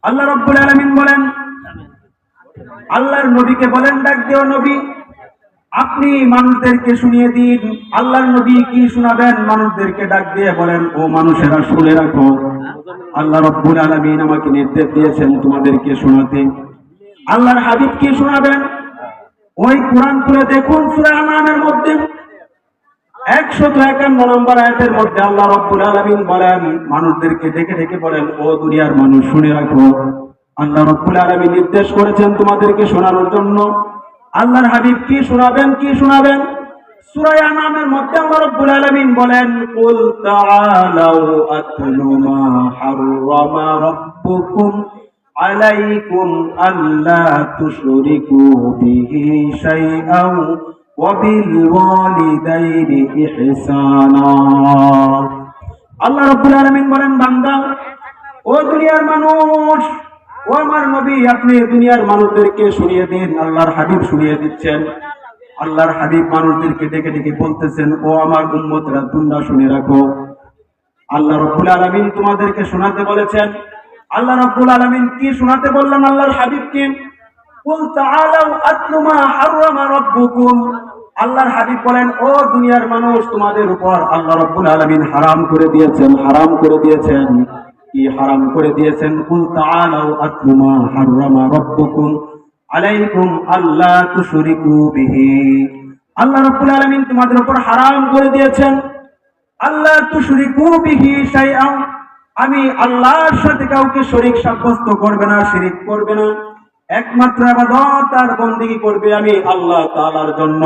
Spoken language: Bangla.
আল্লাহ রাব্বুল আলামিন বলেন, আল্লাহর নবীকে বলেন, ডাক দিও নবী, আপনি মানুষদেরকে শুনিয়ে দিন। আল্লাহর নবী কি শোনাবেন? মানুষদেরকে ডাক দিয়ে বলেন, ও মানুষেরা শুনে রাখো, আল্লাহ রাব্বুল আলামিন আমাকে নির্দেশ দিয়েছেন তোমাদেরকে শোনাতে। আল্লাহর হাবিব কি শোনাবেন? ওই কোরআন খুলে দেখুন, সূরা আনআমের মধ্যে 151 নম্বর আয়াতের মধ্যে আল্লাহ রাব্বুল আলামিন বলেন, মানুষদেরকে ডেকে ডেকে বলেন, ও দুনিয়ার মানুষ শুনে রাখো, আল্লাহ রাব্বুল আলামিন নির্দেশ করেছেন তোমাদেরকে শোনানোর জন্য। আল্লাহর হাবিব কি শোনাবেন? কি শোনাবেন? সূরা আনআমের মধ্যে আল্লাহ রাব্বুল আলামিন বলেন, কুল তাআলাউ আতলু মা হাররামা রাব্বুকুম আলাইকুম আল্লা তুশরিকু বিহি শাইআন ওয়া বিল ওয়ালিদাইনি ইহসানা। আল্লাহ রাব্বুল আলামিন বলেন, বান্দা, ও দুনিয়ার মানুষ, ও আমার নবী, আপনি দুনিয়ার মানুষদেরকে শুনিয়ে দিন। আল্লাহর হাবিব শুনিয়ে দিচ্ছেন। আল্লাহর হাবিব মানুষদেরকে ডেকে ডেকে বলতেছেন, ও আমার উম্মতরা, তোমরা শুনে রাখো, আল্লাহ রাব্বুল আলামিন তোমাদেরকে শোনাতে বলেছেন। আল্লাহ রাব্বুল আলামিন কি শোনাতে বললেন আল্লাহর হাবিবকে? কুল তাআলাউ আতলু মা হাররামা রাব্বুকুম। আল্লাহর হাবিব বলেন, ও দুনিয়ার মানুষ, তোমাদের উপর আল্লাহ রাব্বুল আলামিন হারাম করে দিয়েছেন। হারাম করে দিয়েছেন কি? হারাম করে দিয়েছেন, কুল তাআলাউ আতলু মা হাররামা রাব্বুকুম আলাইকুম আল্লা তুশরিকু বিহি। আল্লাহ রাব্বুল আলামিন তোমাদের উপর হারাম করে দিয়েছেন, আল্লা তুশরিকু বিহি শাইআন, আমি আল্লাহর সাথে কাউকে শরীক সাব্যস্ত করবে না, শিরিক করবে না, একমাত্র ইবাদত আর বন্দেগী করবে আমি আল্লাহ তাআলার জন্য।